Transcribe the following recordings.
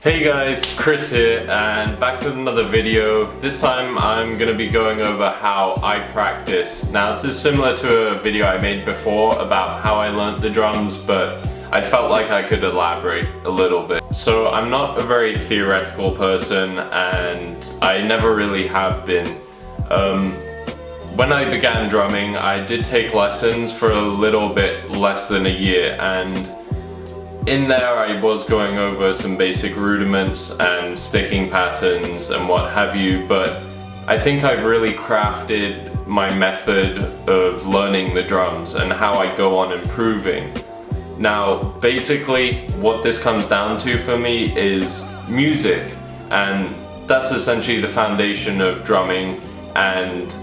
Hey guys, Chris here, and back with another video. This time I'm going to be going over how I practice. Now this is similar to a video I made before about how I learnt the drums, but I felt like I could elaborate a little bit. So I'm not a very theoretical person, and I never really have been. When I began drumming, I did take lessons for a little bit less than a year, and in there I was going over some basic rudiments and sticking patterns and what have you, but I think I've really crafted my method of learning the drums and how I go on improving. Now basically what this comes down to for me is music, and that's essentially the foundation of drumming and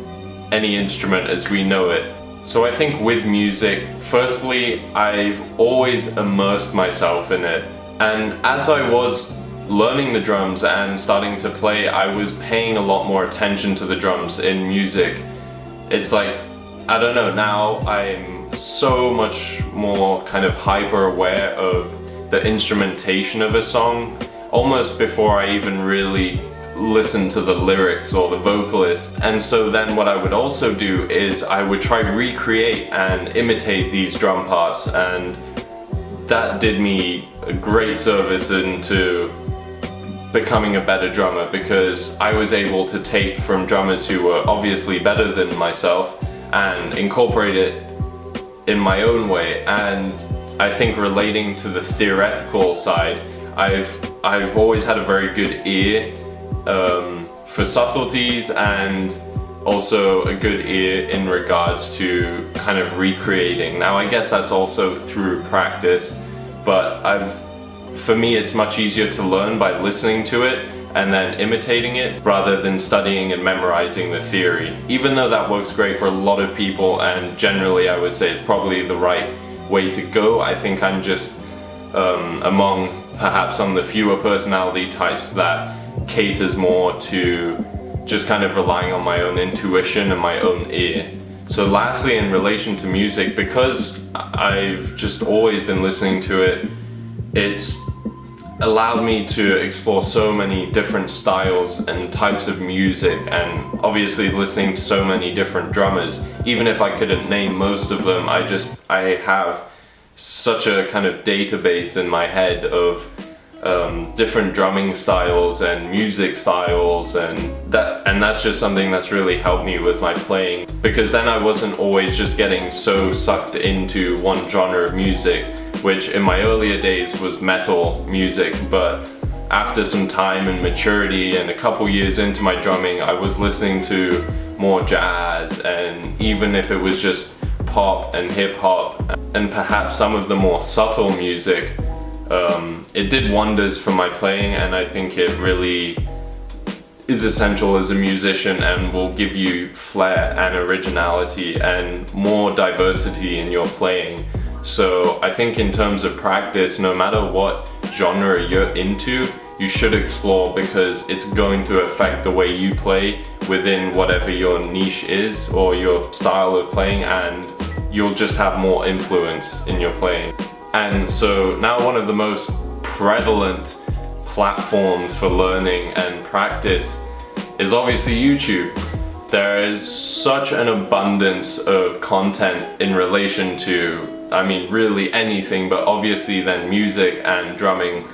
any instrument as we know it. So I think with music, firstly, I've always immersed myself in it. And as I was learning the drums and starting to play, I was paying a lot more attention to the drums in music. It's like, I don't know, now I'm so much more kind of hyper aware of the instrumentation of a song, almost before I even really listen to the lyrics or the vocalist. And so then what I would also do is I would try to recreate and imitate these drum parts, and that did me a great service into becoming a better drummer, because I was able to take from drummers who were obviously better than myself and incorporate it in my own way. And I think relating to the theoretical side, I've always had a very good ear for subtleties, and also a good ear in regards to kind of recreating. Now I guess that's also through practice, but for me it's much easier to learn by listening to it and then imitating it rather than studying and memorizing the theory. Even though that works great for a lot of people, and generally I would say it's probably the right way to go, I think I'm just among perhaps some of the fewer personality types that caters more to just kind of relying on my own intuition and my own ear. So lastly, in relation to music, because I've just always been listening to it, it's allowed me to explore so many different styles and types of music, and obviously listening to so many different drummers. Even if I couldn't name most of them, I have such a kind of database in my head of different drumming styles and music styles, and that's just something that's really helped me with my playing, because then I wasn't always just getting so sucked into one genre of music, which in my earlier days was metal music. But after some time and maturity and a couple years into my drumming, I was listening to more jazz, and even if it was just pop and hip hop and perhaps some of the more subtle music, it did wonders for my playing. And I think it really is essential as a musician and will give you flair and originality and more diversity in your playing. So I think in terms of practice, no matter what genre you're into, you should explore, because it's going to affect the way you play within whatever your niche is or your style of playing, and you'll just have more influence in your playing. And so now one of the most prevalent platforms for learning and practice is obviously YouTube. There is such an abundance of content in relation to, I mean, really anything, but obviously then music and drumming.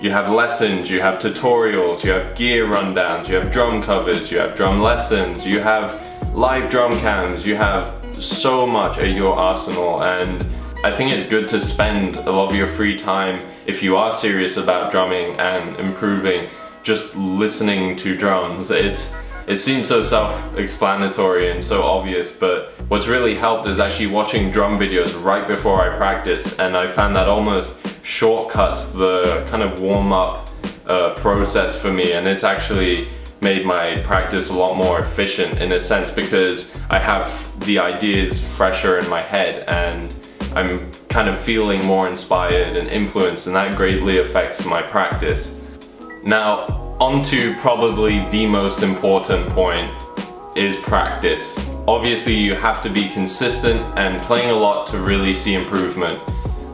You have lessons, you have tutorials, you have gear rundowns, you have drum covers, you have drum lessons, you have live drum cams, you have so much at your arsenal. And I think it's good to spend a lot of your free time, if you are serious about drumming and improving, just listening to drums. It seems so self-explanatory and so obvious, but what's really helped is actually watching drum videos right before I practice, and I found that almost shortcuts the kind of warm-up process for me, and it's actually made my practice a lot more efficient in a sense, because I have the ideas fresher in my head and I'm kind of feeling more inspired and influenced, and that greatly affects my practice. Now, on to probably the most important point is practice. Obviously you have to be consistent and playing a lot to really see improvement.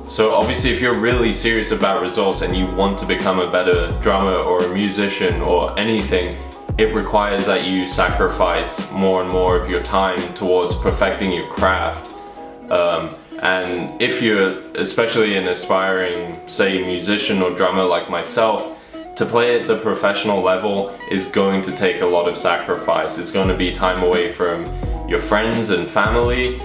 So obviously if you're really serious about results and you want to become a better drummer or a musician or anything, it requires that you sacrifice more and more of your time towards perfecting your craft. And if you're especially an aspiring, say, musician or drummer like myself, to play at the professional level is going to take a lot of sacrifice. It's going to be time away from your friends and family,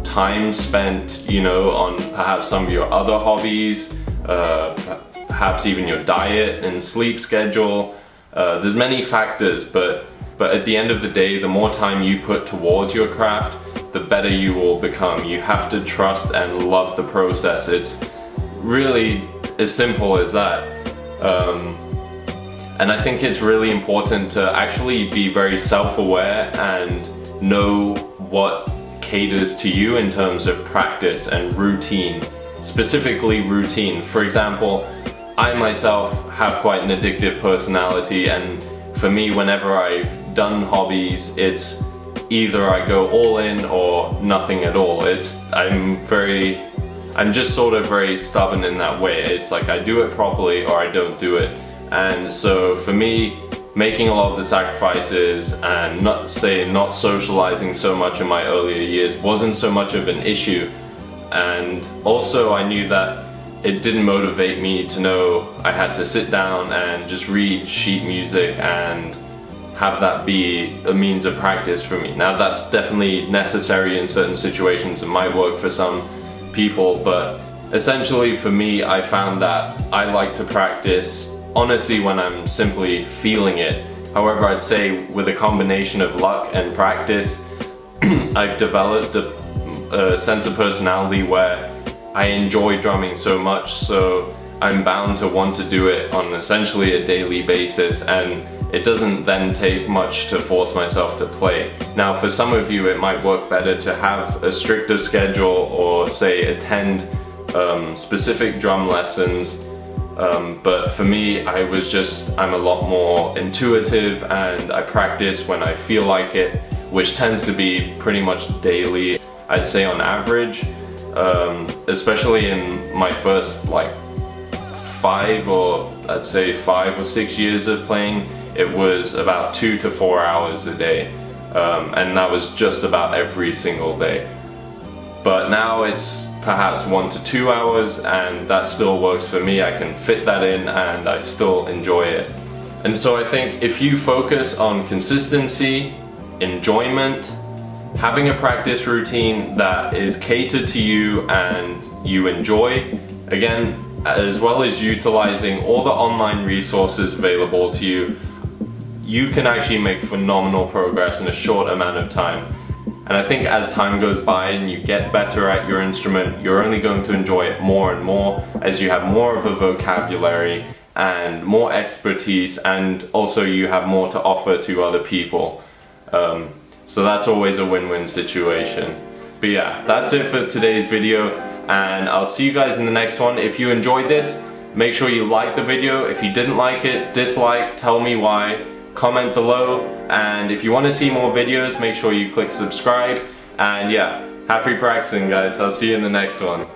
time spent, you know, on perhaps some of your other hobbies, perhaps even your diet and sleep schedule. There's many factors, but at the end of the day, the more time you put towards your craft, the better you will become. You have to trust and love the process. It's really as simple as that. And I think it's really important to actually be very self-aware and know what caters to you in terms of practice and routine, specifically routine. For example, I myself have quite an addictive personality, and for me, whenever I've done hobbies, it's either I go all in or nothing at all. I'm just sort of very stubborn in that way. It's like I do it properly or I don't do it. And so for me, making a lot of the sacrifices and not socializing so much in my earlier years wasn't so much of an issue. And also I knew that it didn't motivate me to know I had to sit down and just read sheet music and have that be a means of practice for me. Now that's definitely necessary in certain situations and might work for some people, but essentially for me, I found that I like to practice honestly when I'm simply feeling it. However, I'd say with a combination of luck and practice, I've developed a sense of personality where I enjoy drumming so much, so I'm bound to want to do it on essentially a daily basis, and it doesn't then take much to force myself to play. Now for some of you it might work better to have a stricter schedule or say attend specific drum lessons, but for me I'm a lot more intuitive and I practice when I feel like it, which tends to be pretty much daily, I'd say on average, especially in my first like 5 or 6 years of playing. It was about 2 to 4 hours a day, and that was just about every single day. But now it's perhaps 1 to 2 hours, and that still works for me. I can fit that in and I still enjoy it. And so I think if you focus on consistency, enjoyment, having a practice routine that is catered to you and you enjoy, again, as well as utilizing all the online resources available to you, you can actually make phenomenal progress in a short amount of time. And I think as time goes by and you get better at your instrument, you're only going to enjoy it more and more as you have more of a vocabulary and more expertise, and also you have more to offer to other people. So that's always a win-win situation. But yeah, that's it for today's video, and I'll see you guys in the next one. If you enjoyed this, make sure you like the video. If you didn't like it, dislike, tell me why. Comment below, and if you want to see more videos, make sure you click subscribe. And yeah, happy practicing guys. I'll see you in the next one.